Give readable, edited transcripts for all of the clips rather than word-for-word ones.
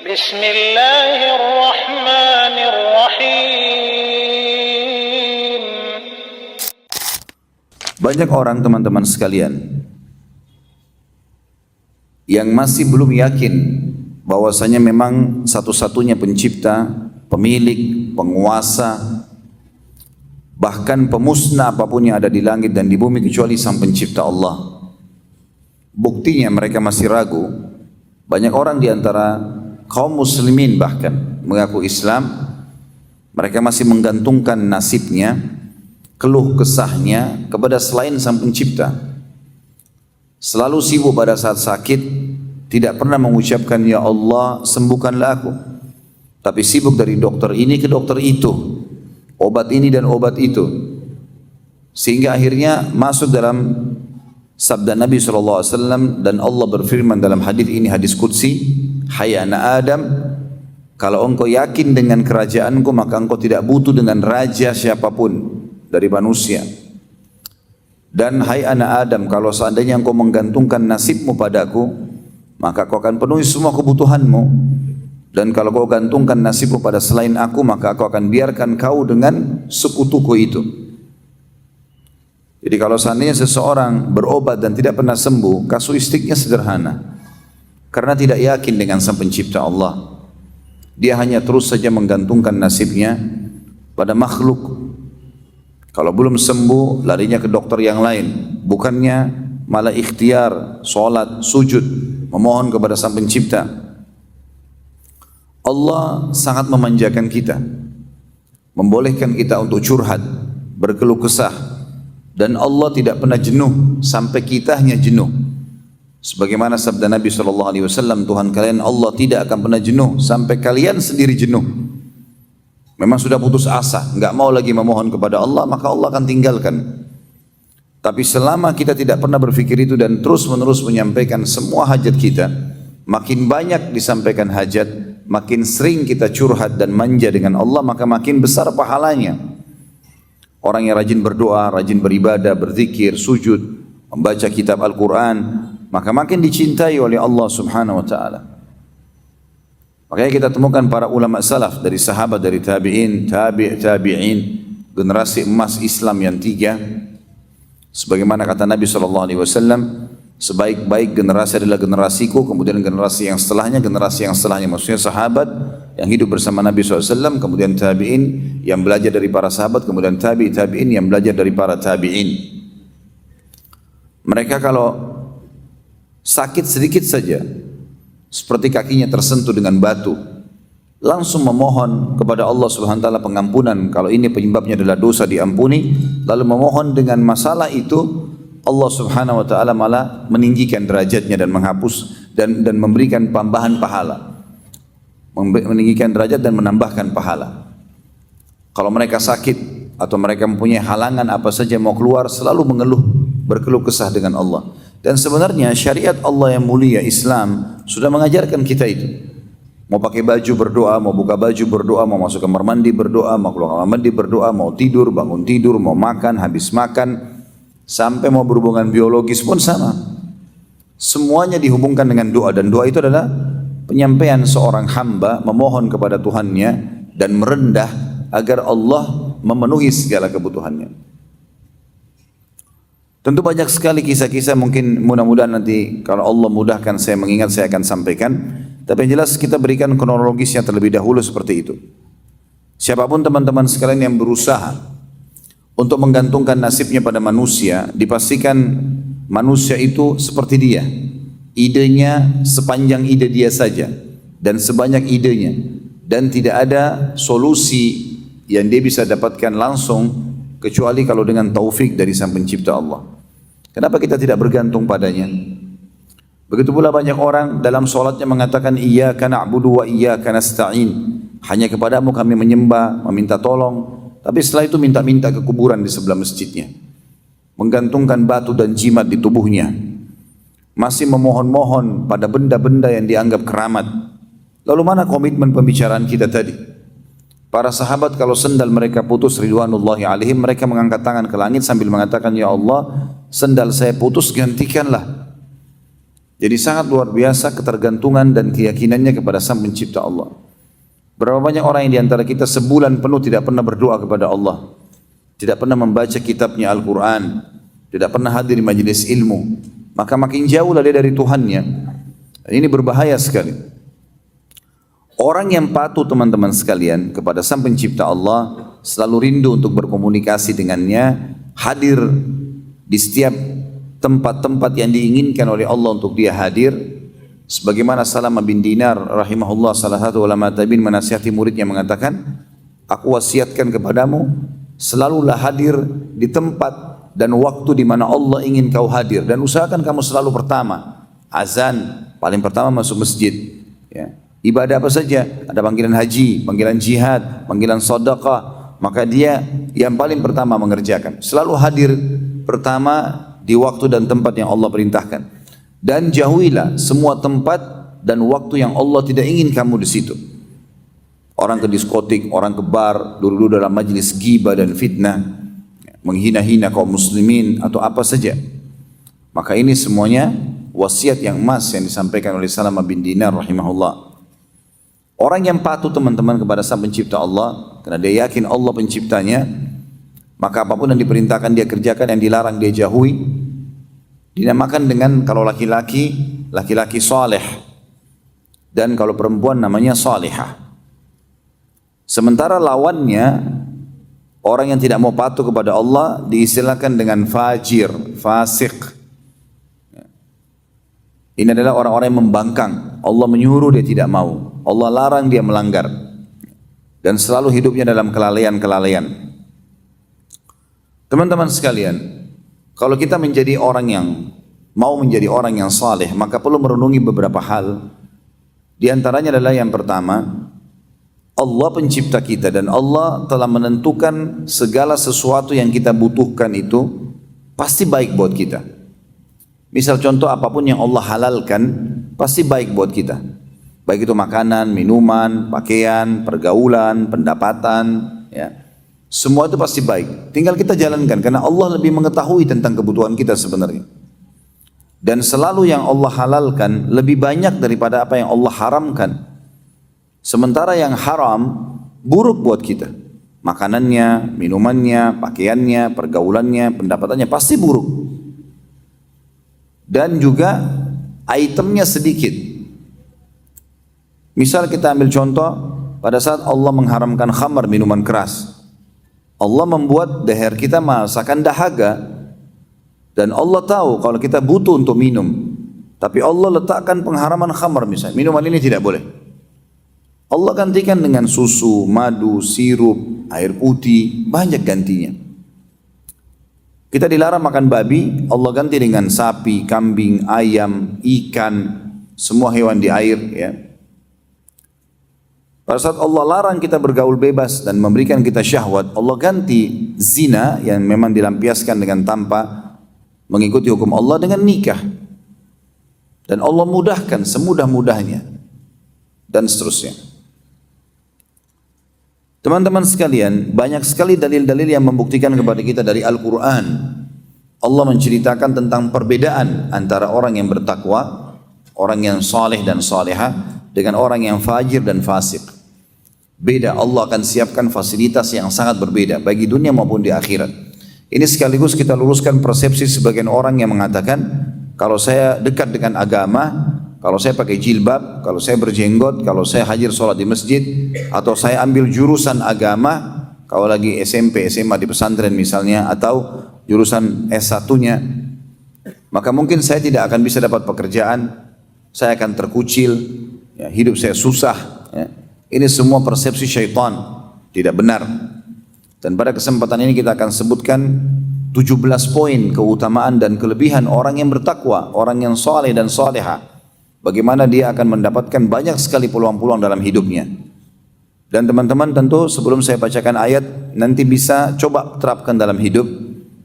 Bismillahirrahmanirrahim. Banyak orang teman-teman sekalian yang masih belum yakin bahwasanya memang satu-satunya pencipta, pemilik, penguasa, bahkan pemusnah apapun yang ada di langit dan di bumi kecuali sang pencipta Allah. Buktinya mereka masih ragu. Banyak orang di antara kaum muslimin bahkan mengaku Islam, mereka masih menggantungkan nasibnya, keluh kesahnya kepada selain sang pencipta. Selalu sibuk pada saat sakit, tidak pernah mengucapkan ya Allah sembuhkanlah aku, tapi sibuk dari dokter ini ke dokter itu, obat ini dan obat itu, sehingga akhirnya masuk dalam sabda Nabi SAW, dan Allah berfirman dalam hadis ini, hadis qudsi, hai anak Adam, kalau engkau yakin dengan kerajaanku maka engkau tidak butuh dengan raja siapapun dari manusia. Dan hai anak Adam, kalau seandainya engkau menggantungkan nasibmu padaku, maka kau akan penuhi semua kebutuhanmu. Dan kalau kau gantungkan nasibmu pada selain aku, maka aku akan biarkan kau dengan sekutuku itu. Jadi kalau seandainya seseorang berobat dan tidak pernah sembuh, kasuistiknya sederhana. Karena tidak yakin dengan sang pencipta Allah. Dia hanya terus saja menggantungkan nasibnya pada makhluk. Kalau belum sembuh, larinya ke dokter yang lain. Bukannya malah ikhtiar, sholat, sujud, memohon kepada sang pencipta. Allah sangat memanjakan kita, membolehkan kita untuk curhat, berkeluh kesah. Dan Allah tidak pernah jenuh sampai kita hanya jenuh. Sebagaimana sabda Nabi SAW, Tuhan kalian Allah tidak akan pernah jenuh sampai kalian sendiri jenuh. Memang sudah putus asa, enggak mau lagi memohon kepada Allah, maka Allah akan tinggalkan. Tapi selama kita tidak pernah berpikir itu dan terus menerus menyampaikan semua hajat kita, makin banyak disampaikan hajat, makin sering kita curhat dan manja dengan Allah, maka makin besar pahalanya. Orang yang rajin berdoa, rajin beribadah, berzikir, sujud, membaca kitab Al-Quran, maka makin dicintai oleh Allah Subhanahu wa ta'ala. Makanya kita temukan para ulama salaf, dari sahabat, dari tabi'in, tabi'in, generasi emas Islam yang tiga. Sebagaimana kata Nabi SAW, sebaik-baik generasi adalah generasiku, kemudian generasi yang setelahnya, maksudnya sahabat yang hidup bersama Nabi SAW, kemudian tabi'in yang belajar dari para sahabat, kemudian tabi'in yang belajar dari para tabi'in. Mereka kalau sakit sedikit saja, seperti kakinya tersentuh dengan batu, langsung memohon kepada Allah Subhanahu wa ta'ala pengampunan. Kalau ini penyebabnya adalah dosa, diampuni. Lalu memohon dengan masalah itu, Allah Subhanahu wa ta'ala malah meninggikan derajatnya dan menghapus dan memberikan tambahan pahala. Meninggikan derajat dan menambahkan pahala. Kalau mereka sakit atau mereka mempunyai halangan apa saja mau keluar, selalu mengeluh, berkeluh kesah dengan Allah. Dan sebenarnya syariat Allah yang mulia, Islam, sudah mengajarkan kita itu. Mau pakai baju berdoa, mau buka baju berdoa, mau masuk kamar mandi berdoa, mau keluar kamar mandi berdoa, mau tidur, bangun tidur, mau makan, habis makan, sampai mau berhubungan biologis pun sama. Semuanya dihubungkan dengan doa, dan doa itu adalah penyampaian seorang hamba memohon kepada Tuhannya dan merendah agar Allah memenuhi segala kebutuhannya. Tentu banyak sekali kisah-kisah, mungkin mudah-mudahan nanti kalau Allah mudahkan saya mengingat, saya akan sampaikan. Tapi yang jelas kita berikan kronologisnya terlebih dahulu seperti itu. Siapapun teman-teman sekalian yang berusaha untuk menggantungkan nasibnya pada manusia, dipastikan manusia itu seperti dia. Idenya sepanjang ide dia saja dan sebanyak idenya, dan tidak ada solusi yang dia bisa dapatkan langsung kecuali kalau dengan taufik dari sang pencipta Allah. Kenapa kita tidak bergantung padanya? Begitu pula banyak orang dalam sholatnya mengatakan iyyaka na'budu wa iyyaka nasta'in, hanya kepadamu kami menyembah, meminta tolong. Tapi setelah itu minta-minta ke kuburan di sebelah masjidnya, menggantungkan batu dan jimat di tubuhnya, masih memohon-mohon pada benda-benda yang dianggap keramat. Lalu mana komitmen pembicaraan kita tadi? Para sahabat kalau sendal mereka putus ridwanullahi alaihim, mereka mengangkat tangan ke langit sambil mengatakan, ya Allah, sendal saya putus, gantikanlah. Jadi sangat luar biasa ketergantungan dan keyakinannya kepada Sang Pencipta Allah. Berapa banyak orang yang di antara kita sebulan penuh tidak pernah berdoa kepada Allah, tidak pernah membaca kitabnya Al-Quran, tidak pernah hadir di majelis ilmu, maka makin jauhlah dia dari Tuhannya. Ini berbahaya sekali. Orang yang patuh teman-teman sekalian kepada Sang Pencipta Allah selalu rindu untuk berkomunikasi dengannya, hadir di setiap tempat-tempat yang diinginkan oleh Allah untuk dia hadir. Sebagaimana Salamah bin Dinar rahimahullah, salah satu ulama tabi'in, menasihati muridnya mengatakan, aku wasiatkan kepadamu selalulah hadir di tempat dan waktu di mana Allah ingin kau hadir, dan usahakan kamu selalu pertama. Azan paling pertama masuk masjid, ya. Ibadah apa saja, ada panggilan haji, panggilan jihad, panggilan sedekah, maka dia yang paling pertama mengerjakan. Selalu hadir pertama di waktu dan tempat yang Allah perintahkan. Dan jauhilah semua tempat dan waktu yang Allah tidak ingin kamu di situ. Orang ke diskotik, orang ke bar, duduk dalam majlis ghibah dan fitnah, menghina-hina kaum muslimin atau apa saja. Maka ini semuanya wasiat yang emas yang disampaikan oleh Salamah bin Dinar rahimahullah. Orang yang patuh teman-teman kepada Sang Pencipta Allah, karena dia yakin Allah penciptanya, maka apapun yang diperintahkan dia kerjakan, yang dilarang dia jauhi. Dinamakan dengan, kalau laki-laki, laki-laki saleh, dan kalau perempuan namanya salihah. Sementara lawannya, orang yang tidak mau patuh kepada Allah diistilahkan dengan fajir, fasik. Ini adalah orang-orang yang membangkang. Allah menyuruh dia tidak mau, Allah larang dia melanggar, dan selalu hidupnya dalam kelalaian-kelalaian. Teman-teman sekalian, kalau kita menjadi orang yang mau menjadi orang yang saleh, maka perlu merenungi beberapa hal. Di antaranya adalah yang pertama, Allah pencipta kita dan Allah telah menentukan segala sesuatu yang kita butuhkan itu pasti baik buat kita. Misal contoh, apapun yang Allah halalkan pasti baik buat kita. Baik itu makanan, minuman, pakaian, pergaulan, pendapatan, ya. Semua itu pasti baik. Tinggal kita jalankan karena Allah lebih mengetahui tentang kebutuhan kita sebenarnya. Dan selalu yang Allah halalkan lebih banyak daripada apa yang Allah haramkan. Sementara yang haram buruk buat kita. Makanannya, minumannya, pakaiannya, pergaulannya, pendapatannya pasti buruk. Dan juga itemnya sedikit. Misal kita ambil contoh, pada saat Allah mengharamkan khamar, minuman keras, Allah membuat leher kita merasakan dahaga, dan Allah tahu kalau kita butuh untuk minum, tapi Allah letakkan pengharaman khamar, misalnya minuman ini tidak boleh. Allah gantikan dengan susu, madu, sirup, air putih, banyak gantinya. Kita dilarang makan babi, Allah ganti dengan sapi, kambing, ayam, ikan, semua hewan di air, ya. Pada saat Allah larang kita bergaul bebas dan memberikan kita syahwat, Allah ganti zina yang memang dilampiaskan dengan tanpa mengikuti hukum Allah dengan nikah. Dan Allah mudahkan semudah-mudahnya dan seterusnya. Teman-teman sekalian, banyak sekali dalil-dalil yang membuktikan kepada kita dari Al-Quran. Allah menceritakan tentang perbedaan antara orang yang bertakwa, orang yang saleh dan salihah, dengan orang yang fajir dan fasik. Beda, Allah akan siapkan fasilitas yang sangat berbeda bagi dunia maupun di akhirat. Ini sekaligus kita luruskan persepsi sebagian orang yang mengatakan, kalau saya dekat dengan agama, kalau saya pakai jilbab, kalau saya berjenggot, kalau saya hadir sholat di masjid, atau saya ambil jurusan agama, kalau lagi SMP, SMA di pesantren misalnya, atau jurusan S1-nya, maka mungkin saya tidak akan bisa dapat pekerjaan, saya akan terkucil, ya, hidup saya susah, ya. Ini semua persepsi syaitan, tidak benar. Dan pada kesempatan ini kita akan sebutkan 17 poin keutamaan dan kelebihan orang yang bertakwa, orang yang saleh dan salihah. Bagaimana dia akan mendapatkan banyak sekali peluang-peluang dalam hidupnya. Dan teman-teman tentu sebelum saya bacakan ayat, nanti bisa coba terapkan dalam hidup.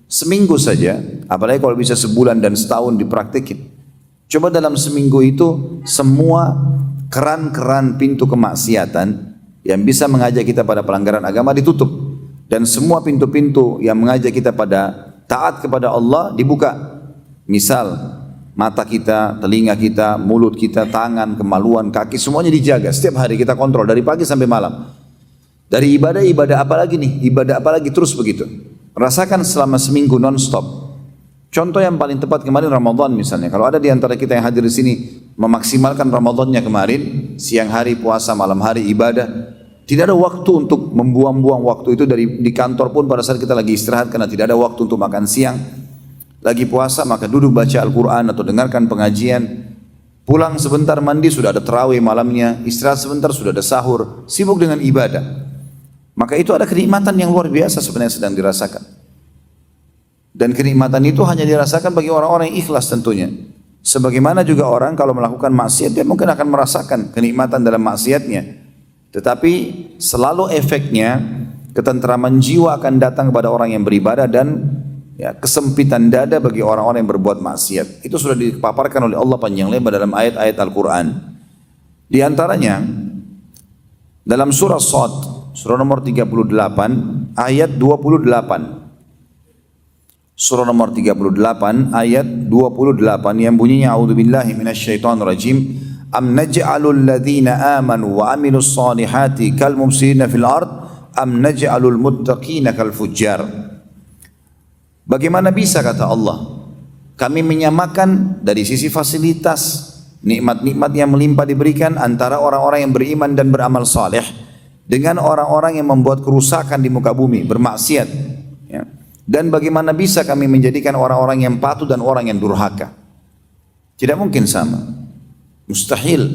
Seminggu saja, apalagi kalau bisa sebulan dan setahun dipraktikin. Coba dalam seminggu itu semua keran-keran pintu kemaksiatan yang bisa mengajak kita pada pelanggaran agama ditutup, dan semua pintu-pintu yang mengajak kita pada taat kepada Allah dibuka. Misal Mata kita, telinga kita, mulut kita, tangan, kemaluan, kaki, semuanya dijaga. Setiap hari kita kontrol dari pagi sampai malam. Dari ibadah apa lagi nih? Ibadah apa lagi terus begitu. Rasakan selama seminggu non-stop. Contoh yang paling tepat kemarin Ramadan misalnya. Kalau ada di antara kita yang hadir di sini memaksimalkan Ramadannya kemarin, siang hari puasa, malam hari ibadah, tidak ada waktu untuk membuang-buang waktu itu di kantor pun pada saat kita lagi istirahat karena tidak ada waktu untuk makan siang. Lagi puasa maka duduk baca Al-Quran atau dengarkan pengajian. Pulang sebentar mandi sudah ada tarawih malamnya, istirahat sebentar sudah ada sahur, sibuk dengan ibadah. Maka itu ada kenikmatan yang luar biasa sebenarnya sedang dirasakan. Dan kenikmatan itu hanya dirasakan bagi orang-orang yang ikhlas tentunya. Sebagaimana juga orang kalau melakukan maksiat dia mungkin akan merasakan kenikmatan dalam maksiatnya. Tetapi selalu efeknya ketentraman jiwa akan datang kepada orang yang beribadah dan ya, kesempitan dada bagi orang-orang yang berbuat maksiat. Itu sudah dipaparkan oleh Allah panjang lebar dalam ayat-ayat Al-Quran. Di antaranya dalam surah Shad, surah nomor 38 ayat 28. Surah nomor 38 ayat 28 yang bunyinya a'udzubillahi minasyaitonirrajim am naj'alul ladzina amanu wa amilus solihati kal mufsidina fil ard am naj'alul muttaqina kal fujjar. Bagaimana bisa kata Allah kami menyamakan dari sisi fasilitas nikmat-nikmat yang melimpah diberikan antara orang-orang yang beriman dan beramal saleh dengan orang-orang yang membuat kerusakan di muka bumi bermaksiat ya. Dan bagaimana bisa kami menjadikan orang-orang yang patuh dan orang yang durhaka? Tidak mungkin sama. Mustahil.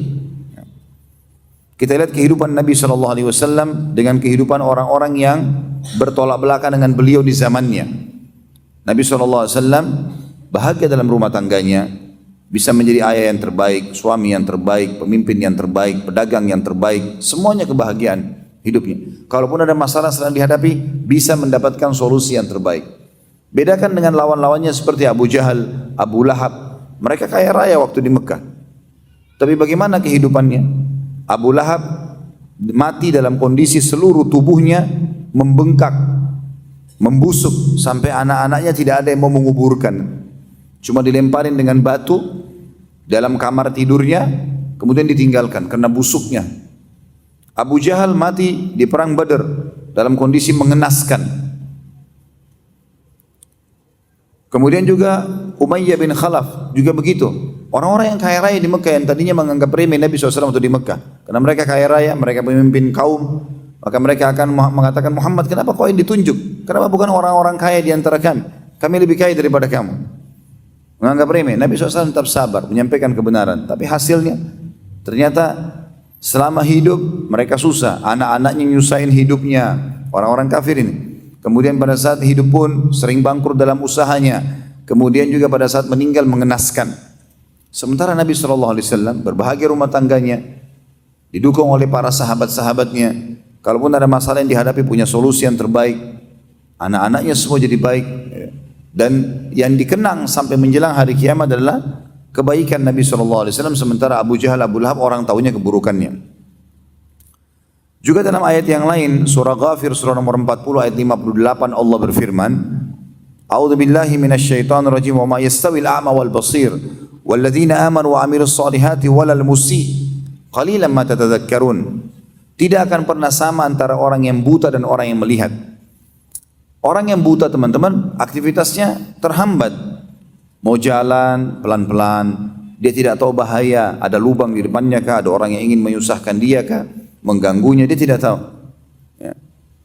Kita lihat kehidupan Nabi SAW dengan kehidupan orang-orang yang bertolak belakang dengan beliau di zamannya. Nabi SAW bahagia dalam rumah tangganya, bisa menjadi ayah yang terbaik, suami yang terbaik, pemimpin yang terbaik, pedagang yang terbaik, semuanya kebahagiaan hidupnya. Kalaupun ada masalah sedang dihadapi, bisa mendapatkan solusi yang terbaik. Bedakan dengan lawan-lawannya seperti Abu Jahal, Abu Lahab. Mereka kaya raya waktu di Mekah. Tapi bagaimana kehidupannya? Abu Lahab mati dalam kondisi seluruh tubuhnya membengkak, membusuk, sampai anak-anaknya tidak ada yang mau menguburkan. Cuma dilemparin dengan batu dalam kamar tidurnya, kemudian ditinggalkan karena busuknya. Abu Jahal mati di perang Badar dalam kondisi mengenaskan. Kemudian juga Umayyah bin Khalaf juga begitu. Orang-orang yang kaya raya di Mekah yang tadinya menganggap remeh Nabi SAW waktu di Mekah. Karena mereka kaya raya, mereka pemimpin kaum. Maka mereka akan mengatakan, Muhammad kenapa kau yang ditunjuk? Kenapa bukan orang-orang kaya di antara kami? Kami lebih kaya daripada kamu. Menganggap remeh. Nabi SAW tetap sabar, menyampaikan kebenaran. Tapi hasilnya ternyata selama hidup mereka susah, anak-anaknya nyusahin hidupnya, orang-orang kafir ini. Kemudian pada saat hidup pun sering bangkrut dalam usahanya. Kemudian juga pada saat meninggal mengenaskan. Sementara Nabi SAW berbahagia rumah tangganya, didukung oleh para sahabat-sahabatnya. Kalaupun ada masalah yang dihadapi punya solusi yang terbaik. Anak-anaknya semua jadi baik. Dan yang dikenang sampai menjelang hari kiamat adalah kebaikan Nabi SAW, sementara Abu Jahal, Abu Lahab orang tahunya keburukannya. Juga dalam ayat yang lain, surah Ghafir, surah nomor 40 ayat 58 Allah berfirman, A'udzu billahi minasyaitonir rajim wa ma yastawil a'ma wal basir wal ladzina amanu wa amilus solihati walal musii qalilan ma tatadzakkarun. Tidak akan pernah sama antara orang yang buta dan orang yang melihat. Orang yang buta teman-teman aktivitasnya terhambat. Mau jalan pelan-pelan, dia tidak tahu bahaya, ada lubang di depannya kah, ada orang yang ingin menyusahkan dia kah, mengganggunya, dia tidak tahu. Ya.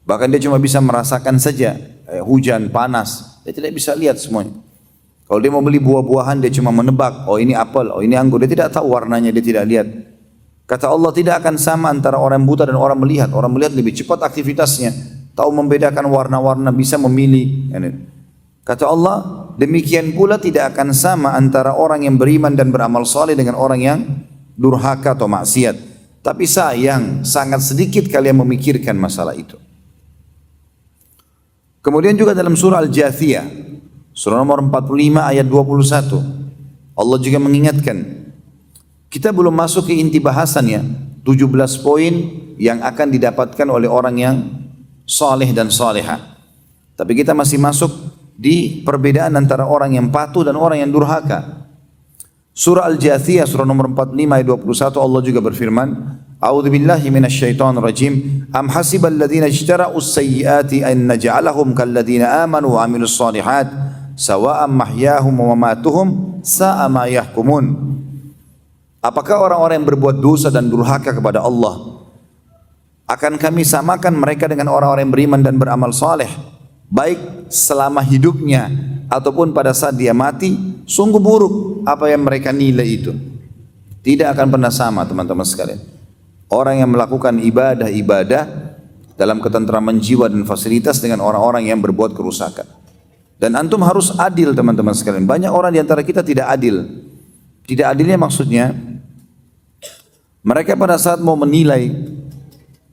Bahkan dia cuma bisa merasakan saja hujan, panas, dia tidak bisa lihat semuanya. Kalau dia mau beli buah-buahan, dia cuma menebak, oh ini apel, oh ini anggur, dia tidak tahu warnanya, dia tidak lihat. Kata Allah tidak akan sama antara orang buta dan orang melihat. Orang melihat lebih cepat aktivitasnya, tahu membedakan warna-warna, bisa memilih. Kata Allah, demikian pula tidak akan sama antara orang yang beriman dan beramal saleh dengan orang yang durhaka atau maksiat. Tapi sayang, sangat sedikit kalian memikirkan masalah itu. Kemudian juga dalam surah Al-Jathiyah, surah nomor 45 ayat 21, Allah juga mengingatkan, kita belum masuk ke inti bahasannya, 17 poin yang akan didapatkan oleh orang yang saleh dan salehah. Tapi kita masih masuk di perbedaan antara orang yang patuh dan orang yang durhaka. Surah Al-Jathiyah surah nomor 45 ayat 21 Allah juga berfirman, A'udzubillahi minasyaitonir rajim. Am hasibal ladzina ijtara'us sayyiati an naj'alahum kal ladzina amanu wa 'amilus shalihat sawa'an mahyahum wa mamatuhum sa'a ma yahkumun. Apakah orang-orang yang berbuat dosa dan durhaka kepada Allah akan kami samakan mereka dengan orang-orang yang beriman dan beramal saleh, baik selama hidupnya ataupun pada saat dia mati? Sungguh buruk apa yang mereka nilai itu. Tidak akan pernah sama, teman-teman sekalian. Orang yang melakukan ibadah-ibadah dalam ketentraman jiwa dan fasilitas dengan orang-orang yang berbuat kerusakan. Dan antum harus adil, teman-teman sekalian. Banyak orang di antara kita tidak adil. Tidak adilnya maksudnya, mereka pada saat mau menilai,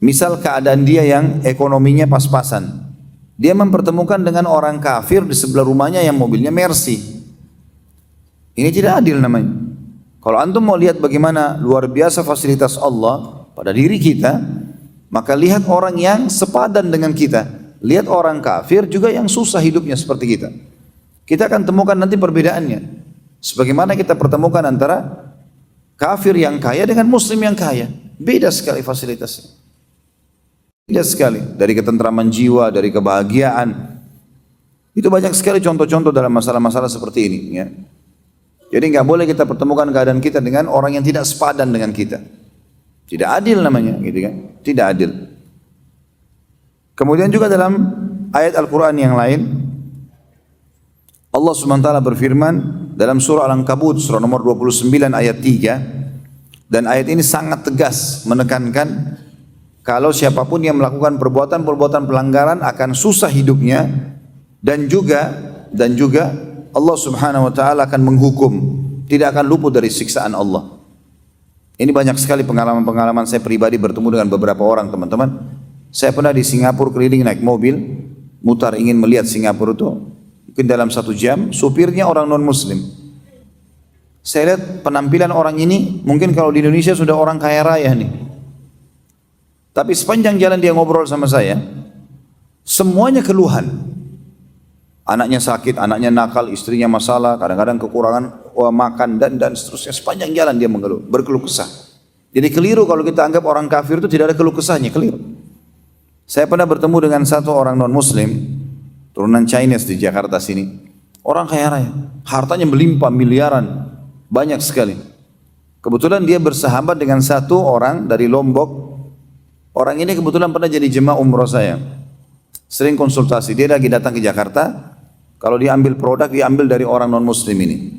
misal keadaan dia yang ekonominya pas-pasan, dia mempertemukan dengan orang kafir di sebelah rumahnya yang mobilnya Mercy. Ini tidak adil namanya. Kalau antum mau lihat bagaimana luar biasa fasilitas Allah pada diri kita, maka lihat orang yang sepadan dengan kita. Lihat orang kafir juga yang susah hidupnya seperti kita. Kita akan temukan nanti perbedaannya. Sebagaimana kita pertemukan antara kafir yang kaya dengan muslim yang kaya. Beda sekali fasilitasnya. Beda sekali. Dari ketentraman jiwa, dari kebahagiaan. Itu banyak sekali contoh-contoh dalam masalah-masalah seperti ini. Ya. Jadi nggak boleh kita pertemukan keadaan kita dengan orang yang tidak sepadan dengan kita. Tidak adil namanya, gitu kan? Tidak adil. Kemudian juga dalam ayat Al-Quran yang lain, Allah SWT berfirman dalam surah Al-Ankabut, surah nomor 29 ayat 3, dan ayat ini sangat tegas menekankan kalau siapapun yang melakukan perbuatan-perbuatan pelanggaran akan susah hidupnya, dan juga Allah Subhanahu wa taala akan menghukum, tidak akan luput dari siksaan Allah. Ini banyak sekali pengalaman-pengalaman saya pribadi bertemu dengan beberapa orang, teman-teman. Saya pernah di Singapura keliling naik mobil, mutar ingin melihat Singapura itu. Mungkin dalam 1 jam, supirnya orang non-muslim. Saya lihat penampilan orang ini, mungkin kalau di Indonesia sudah orang kaya raya nih. Tapi sepanjang jalan dia ngobrol sama saya, semuanya keluhan. Anaknya sakit, anaknya nakal, istrinya masalah, kadang-kadang kekurangan makan dan seterusnya. Sepanjang jalan dia mengeluh, berkeluh kesah. Jadi keliru kalau kita anggap orang kafir itu tidak ada keluh kesahnya, keliru. Saya pernah bertemu dengan satu orang non-muslim, turunan Chinese di Jakarta sini. Orang kaya raya, hartanya melimpah miliaran, banyak sekali. Kebetulan dia bersahabat dengan satu orang dari Lombok. Orang ini kebetulan pernah jadi jemaah umroh saya. Sering konsultasi, dia lagi datang ke Jakarta. Kalau dia ambil produk, dia ambil dari orang non-muslim ini.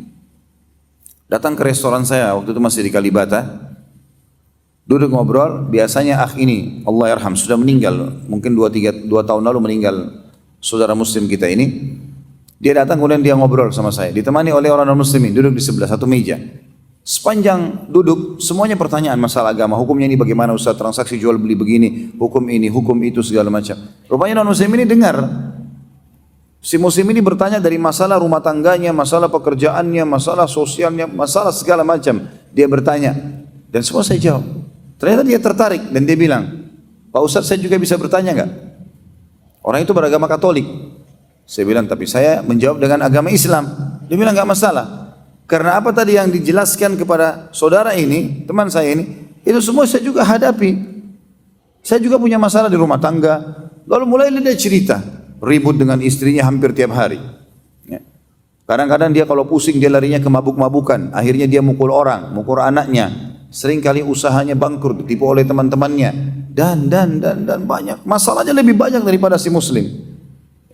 Datang ke restoran saya, waktu itu masih di Kalibata. Duduk ngobrol, biasanya ini, Allah yarham, sudah meninggal. Mungkin 2 tahun lalu meninggal saudara muslim kita ini. Dia datang kemudian dia ngobrol sama saya. Ditemani oleh orang non-muslim ini, duduk di sebelah satu meja. Sepanjang duduk, semuanya pertanyaan masalah agama. Hukumnya ini bagaimana Ustaz, transaksi jual beli begini, hukum ini, hukum itu, segala macam. Rupanya non-muslim ini dengar. Si muslim ini bertanya dari masalah rumah tangganya, masalah pekerjaannya, masalah sosialnya, masalah segala macam. Dia bertanya, dan semua saya jawab. Ternyata dia tertarik, dan dia bilang, Pak Ustaz, saya juga bisa bertanya enggak? Orang itu beragama Katolik. Saya bilang, tapi saya menjawab dengan agama Islam. Dia bilang, enggak masalah. Karena apa tadi yang dijelaskan kepada saudara ini, teman saya ini, itu semua saya juga hadapi. Saya juga punya masalah di rumah tangga. Lalu mulai dia cerita, ribut dengan istrinya hampir tiap hari. Kadang-kadang dia kalau pusing dia larinya ke mabuk-mabukan. Akhirnya dia mukul orang, mukul anaknya. Seringkali usahanya bangkrut, ditipu oleh teman-temannya. Dan banyak. Masalahnya lebih banyak daripada si muslim.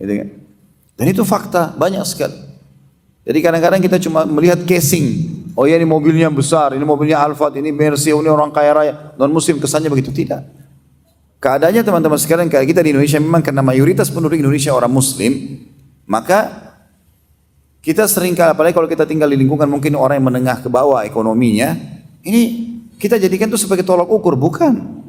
Dan itu fakta, banyak sekali. Jadi kadang-kadang kita cuma melihat casing. Oh ya, ini mobilnya besar, ini mobilnya Alphard, ini Mercy, ini orang kaya raya. Non-muslim kesannya begitu, tidak. Keadaannya teman-teman sekalian, kayak kita di Indonesia memang karena mayoritas penduduk Indonesia orang muslim, maka kita seringkali, apalagi kalau kita tinggal di lingkungan mungkin orang yang menengah ke bawah ekonominya, ini kita jadikan itu sebagai tolak ukur, bukan.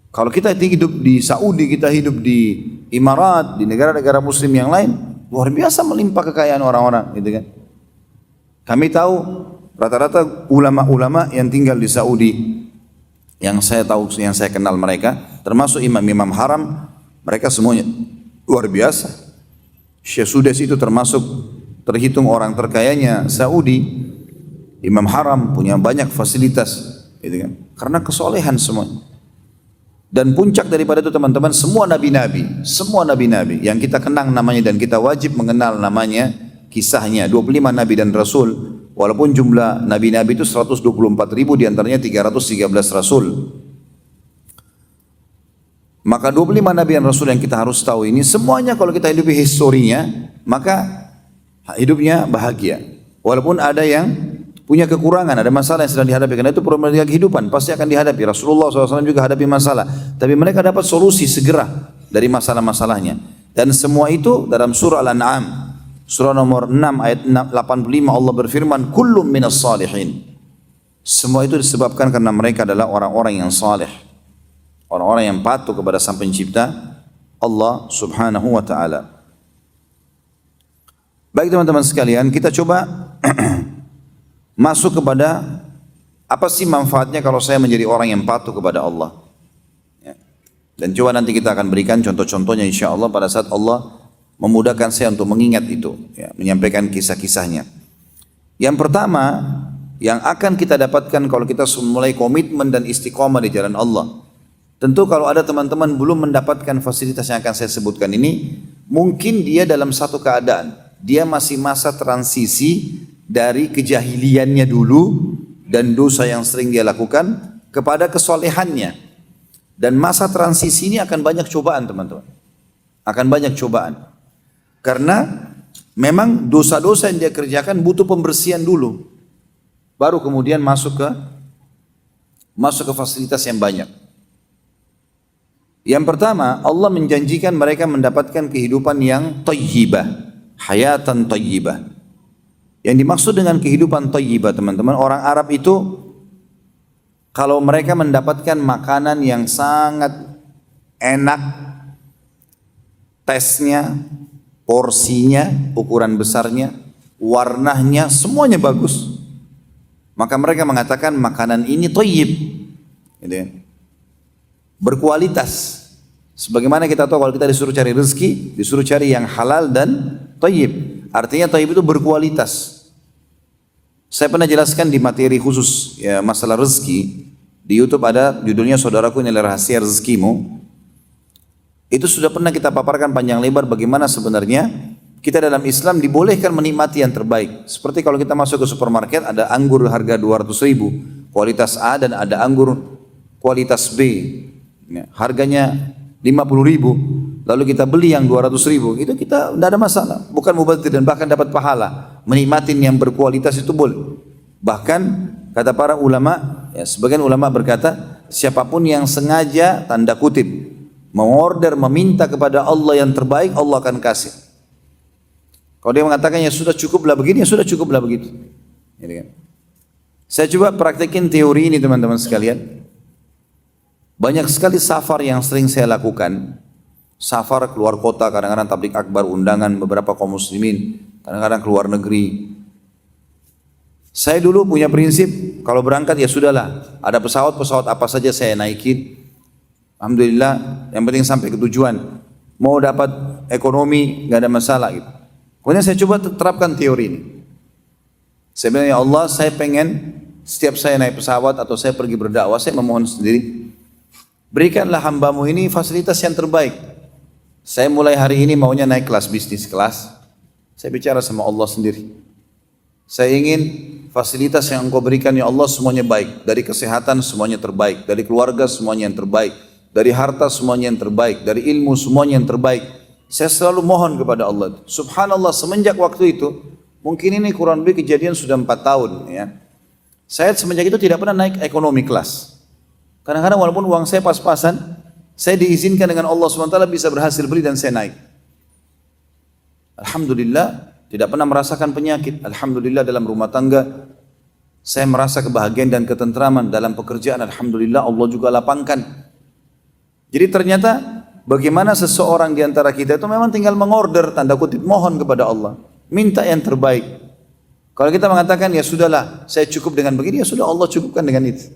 Kalau kita hidup di Saudi, kita hidup di Emirat, di negara-negara muslim yang lain, luar biasa melimpah kekayaan orang-orang, gitu kan. Kami tahu rata-rata ulama-ulama yang tinggal di Saudi, yang saya tahu, yang saya kenal mereka, termasuk imam-imam haram, mereka semuanya luar biasa. Syekh Sudes itu termasuk terhitung orang terkayanya Saudi. imam haram, punya banyak fasilitas, gitu kan? Karena kesolehan semuanya. Dan puncak daripada itu teman-teman, semua nabi-nabi yang kita kenang namanya dan kita wajib mengenal namanya, kisahnya, 25 nabi dan rasul, walaupun jumlah nabi-nabi itu 124 ribu, diantaranya 313 rasul. Maka 25 nabi dan rasul yang kita harus tahu ini, semuanya kalau kita hidupi historinya, maka hidupnya bahagia. Walaupun ada yang punya kekurangan, ada masalah yang sedang dihadapi, karena itu problematika kehidupan pasti akan dihadapi. Rasulullah SAW juga hadapi masalah, tapi mereka dapat solusi segera dari masalah-masalahnya. Dan semua itu dalam surah Al-An'am, surah nomor 6 ayat 85, Allah berfirman, kullum minas salihin. Semua itu disebabkan karena mereka adalah orang-orang yang saleh, orang-orang yang patuh kepada Sang Pencipta Allah Subhanahu wa taala. Baik teman-teman sekalian, kita coba masuk kepada apa sih manfaatnya kalau saya menjadi orang yang patuh kepada Allah. Ya. Dan coba nanti kita akan berikan contoh-contohnya insya Allah pada saat Allah memudahkan saya untuk mengingat itu, ya, menyampaikan kisah-kisahnya. Yang pertama yang akan kita dapatkan kalau kita mulai komitmen dan istiqomah di jalan Allah. Tentu kalau ada teman-teman belum mendapatkan fasilitas yang akan saya sebutkan ini, mungkin dia dalam satu keadaan, dia masih masa transisi dari kejahiliannya dulu dan dosa yang sering dia lakukan kepada kesolehannya. Dan masa transisi ini akan banyak cobaan teman-teman. Akan banyak cobaan. Karena memang dosa-dosa yang dia kerjakan butuh pembersihan dulu. Baru kemudian masuk ke fasilitas yang banyak. Yang pertama, Allah menjanjikan mereka mendapatkan kehidupan yang thayyibah, hayatan thayyibah. Yang dimaksud dengan kehidupan thayyibah teman-teman, orang Arab itu kalau mereka mendapatkan makanan yang sangat enak, tesnya, porsinya, ukuran besarnya, warnanya, semuanya bagus, maka mereka mengatakan makanan ini thayyib, gitu ya, berkualitas. Sebagaimana kita tahu kalau kita disuruh cari rezeki, disuruh cari yang halal dan thayyib. Artinya thayyib itu berkualitas. Saya pernah jelaskan di materi khusus ya, masalah rezeki. Di YouTube ada judulnya Saudaraku Ini Rahasia Rezekimu. Itu sudah pernah kita paparkan panjang lebar bagaimana sebenarnya kita dalam Islam dibolehkan menikmati yang terbaik. Seperti kalau kita masuk ke supermarket, ada anggur harga 200 ribu, kualitas A, dan ada anggur kualitas B. Ya, harganya 50 ribu, lalu kita beli yang 200 ribu, itu kita tidak ada masalah, bukan mubazir dan bahkan dapat pahala. Menikmatin yang berkualitas itu boleh. Bahkan kata para ulama, ya, sebagian ulama berkata, siapapun yang sengaja tanda kutip mengorder, meminta kepada Allah yang terbaik, Allah akan kasih. Kalau dia mengatakan ya sudah cukuplah begini, ya sudah cukuplah begitu. Gitu kan? Saya coba praktekin teori ini teman-teman sekalian. Banyak sekali safar yang sering saya lakukan. Safar keluar kota, kadang-kadang tablik akbar, undangan beberapa kaum muslimin, kadang-kadang keluar negeri. Saya dulu punya prinsip, kalau berangkat ya sudahlah, ada pesawat apa saja saya naikin. Alhamdulillah, yang penting sampai ke tujuan. Mau dapat ekonomi, nggak ada masalah gitu. Kemudian saya coba terapkan teori ini. Saya bilang, ya Allah, saya pengen setiap saya naik pesawat atau saya pergi berdakwah, saya memohon sendiri, berikanlah hambamu ini fasilitas yang terbaik. Saya mulai hari ini maunya naik kelas bisnis kelas. Saya bicara sama Allah sendiri. Saya ingin fasilitas yang engkau berikan ya Allah semuanya baik. Dari kesehatan semuanya terbaik. Dari keluarga semuanya yang terbaik. Dari harta semuanya yang terbaik. Dari ilmu semuanya yang terbaik. Saya selalu mohon kepada Allah. Subhanallah, semenjak waktu itu, mungkin ini kurang lebih kejadian sudah 4 tahun. Ya. Saya semenjak itu tidak pernah naik ekonomi kelas. Kadang-kadang walaupun uang saya pas-pasan, saya diizinkan dengan Allah SWT bisa berhasil beli dan saya naik. Alhamdulillah, tidak pernah merasakan penyakit. Alhamdulillah dalam rumah tangga, saya merasa kebahagiaan dan ketentraman. Dalam pekerjaan, Alhamdulillah Allah juga lapangkan. Jadi ternyata bagaimana seseorang di antara kita itu memang tinggal mengorder, tanda kutip, mohon kepada Allah. Minta yang terbaik. Kalau kita mengatakan, ya sudahlah, saya cukup dengan begini, ya sudah Allah cukupkan dengan itu.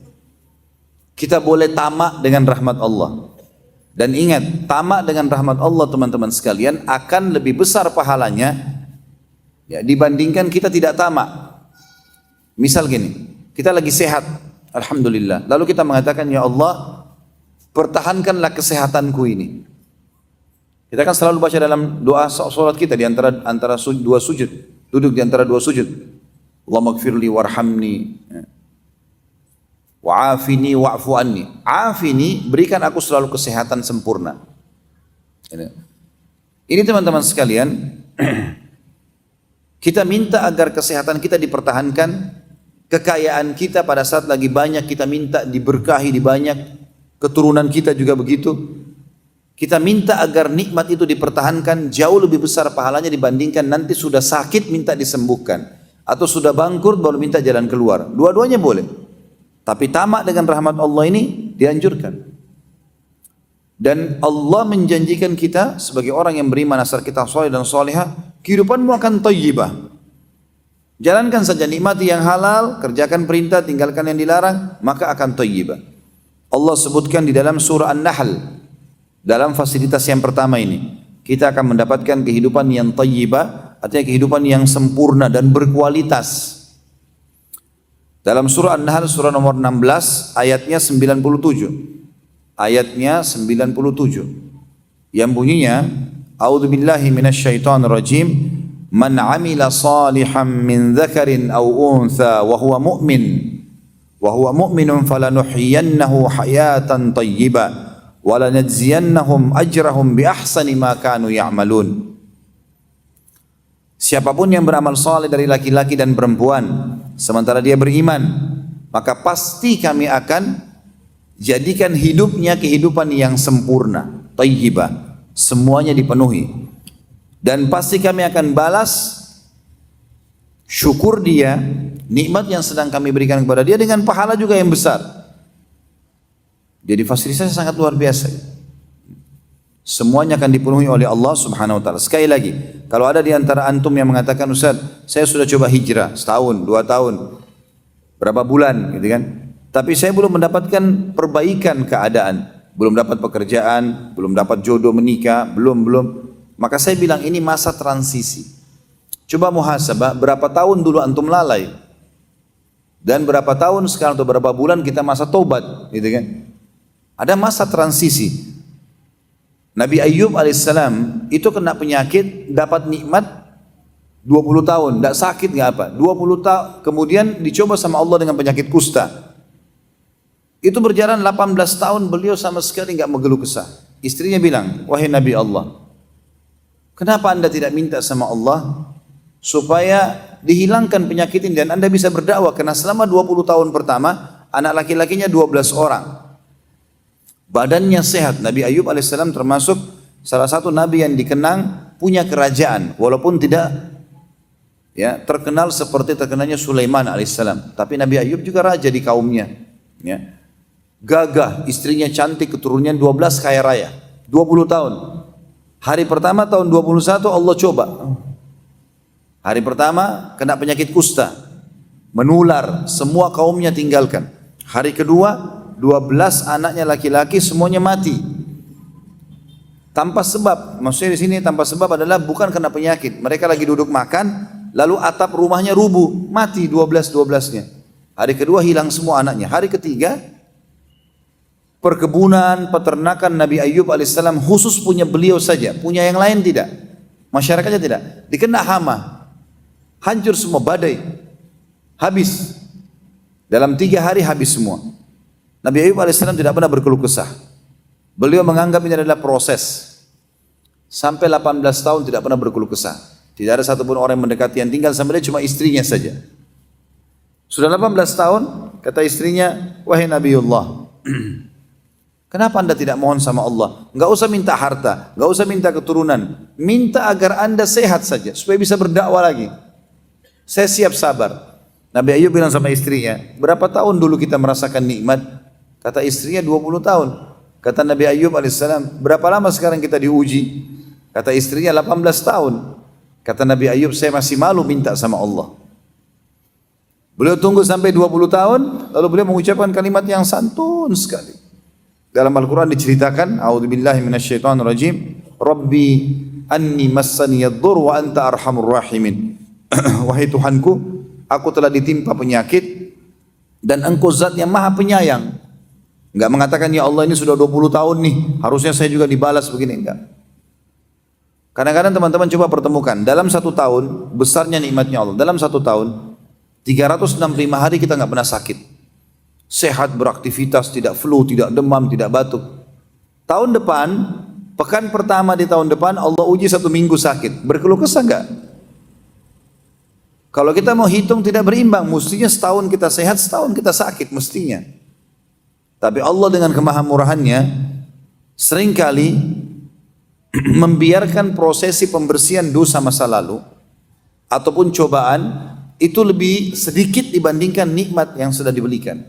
Kita boleh tamak dengan rahmat Allah. Dan ingat, tamak dengan rahmat Allah teman-teman sekalian akan lebih besar pahalanya ya, dibandingkan kita tidak tamak. Misal gini, kita lagi sehat, alhamdulillah. Lalu kita mengatakan, ya Allah, pertahankanlah kesehatanku ini. Kita kan selalu baca dalam doa salat kita di antara dua sujud, duduk di antara dua sujud. Allahumma gfirli warhamni wa'afini wa'fu anni. Afini, berikan aku selalu kesehatan sempurna. Ini teman-teman sekalian, kita minta agar kesehatan kita dipertahankan, kekayaan kita pada saat lagi banyak kita minta diberkahi di banyak, keturunan kita juga begitu. Kita minta agar nikmat itu dipertahankan, jauh lebih besar pahalanya dibandingkan nanti sudah sakit minta disembuhkan, atau sudah bangkrut baru minta jalan keluar. Dua-duanya boleh. Tapi tamak dengan rahmat Allah ini dianjurkan. Dan Allah menjanjikan kita sebagai orang yang beriman asal kita soleh dan solehah, kehidupanmu akan thayyibah. Jalankan saja, nikmati yang halal, kerjakan perintah, tinggalkan yang dilarang, maka akan thayyibah. Allah sebutkan di dalam surah An-Nahl, dalam fasilitas yang pertama ini, kita akan mendapatkan kehidupan yang thayyibah, artinya kehidupan yang sempurna dan berkualitas. Dalam surah An-Nahl, surah nomor 16, ayatnya 97. Ayatnya 97 yang bunyinya, A'udzubillahi minasyaitonirrajim, man 'amila salihan min dzakarin aw untha wa huwa mu'minun falanuhyiyannahu hayatan thayyibah wa lanajziyannahum ajrahum bi ahsani ma kanu ya'malun. Siapapun yang beramal saleh dari laki-laki dan perempuan sementara dia beriman, maka pasti kami akan jadikan hidupnya kehidupan yang sempurna, thayyibah, semuanya dipenuhi. Dan pasti kami akan balas syukur dia, nikmat yang sedang kami berikan kepada dia dengan pahala juga yang besar. Jadi fasilitasnya sangat luar biasa. Semuanya akan dipenuhi oleh Allah Subhanahu wa taala. Sekali lagi, kalau ada di antara antum yang mengatakan, Ustaz, saya sudah coba hijrah setahun, 2 tahun, berapa bulan gitu kan, tapi saya belum mendapatkan perbaikan keadaan, belum dapat pekerjaan, belum dapat jodoh menikah, belum. Maka saya bilang ini masa transisi. Coba muhasabah, berapa tahun dulu antum lalai? Dan berapa tahun sekarang atau berapa bulan kita masa tobat, gitu kan? Ada masa transisi. Nabi Ayyub alaihissalam itu kena penyakit, dapat nikmat 20 tahun, tidak sakit nggak apa. 20 tahun kemudian dicoba sama Allah dengan penyakit kusta. Itu berjalan 18 tahun beliau sama sekali nggak mengeluh kesah. Istrinya bilang, wahai Nabi Allah, kenapa anda tidak minta sama Allah supaya dihilangkan penyakit ini dan anda bisa berdakwah? Karena selama 20 tahun pertama anak laki-lakinya 12 orang, badannya sehat. Nabi Ayyub alaihissalam termasuk salah satu nabi yang dikenang punya kerajaan, walaupun tidak ya terkenal seperti terkenalnya Sulaiman alaihissalam, tapi Nabi Ayyub juga raja di kaumnya, ya. Gagah, istrinya cantik, keturunannya 12 kaya raya, 20 tahun. Hari pertama tahun 21 Allah coba. Hari pertama kena penyakit kusta, menular, semua kaumnya tinggalkan. Hari kedua 12 anaknya laki-laki semuanya mati. Tanpa sebab, maksudnya di sini tanpa sebab adalah bukan karena penyakit. Mereka lagi duduk makan, lalu atap rumahnya rubuh, mati 12-12-nya. Hari kedua hilang semua anaknya. Hari ketiga, perkebunan, peternakan Nabi Ayyub alaihissalam khusus punya beliau saja, punya yang lain tidak. Masyarakatnya tidak. Dikena hama, hancur semua, badai, habis. Dalam 3 hari habis semua. Nabi Ayyub alaihissalam tidak pernah berkeluh kesah. Beliau menganggap ini adalah proses. Sampai 18 tahun tidak pernah berkeluh kesah. Tidak ada satupun orang yang mendekati yang tinggal sama dia, cuma istrinya saja. Sudah 18 tahun, kata istrinya, wahai Nabiullah, kenapa anda tidak mohon sama Allah? Enggak usah minta harta, enggak usah minta keturunan. Minta agar anda sehat saja, supaya bisa berdakwah lagi. Saya siap sabar. Nabi Ayyub bilang sama istrinya, berapa tahun dulu kita merasakan nikmat? Kata istrinya 20 tahun. Kata Nabi Ayyub alaihissalam, berapa lama sekarang kita diuji? Kata istrinya 18 tahun. Kata Nabi Ayyub, saya masih malu minta sama Allah. Beliau tunggu sampai 20 tahun, lalu beliau mengucapkan kalimat yang santun sekali. Dalam Al-Quran diceritakan, A'udzubillahi minasyaitonirrajim, Rabbi anni massani yadhur wa anta arhamur rahimin. Wahai Tuhanku, aku telah ditimpa penyakit dan engkau zat yang maha penyayang. Enggak mengatakan ya Allah ini sudah 20 tahun nih, harusnya saya juga dibalas begini, enggak. Kadang-kadang teman-teman coba pertemukan, dalam 1 tahun, besarnya nikmatnya Allah, dalam 1 tahun, 365 hari kita enggak pernah sakit. Sehat, beraktivitas, tidak flu, tidak demam, tidak batuk. Tahun depan, pekan pertama di tahun depan, Allah uji 1 minggu sakit. Berkeluh kesah enggak? Kalau kita mau hitung tidak berimbang, mestinya setahun kita sehat, setahun kita sakit, mestinya. Tapi Allah dengan kemahamurahannya, seringkali membiarkan prosesi pembersihan dosa masa lalu, ataupun cobaan, itu lebih sedikit dibandingkan nikmat yang sudah diberikan.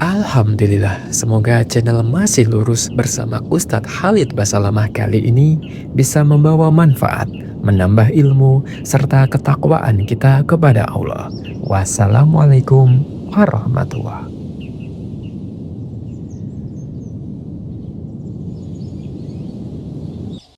Alhamdulillah, semoga channel Masih Lurus bersama Ustadz Khalid Basalamah kali ini bisa membawa manfaat, menambah ilmu, serta ketakwaan kita kepada Allah. Wassalamualaikum warahmatullahi wabarakatuh.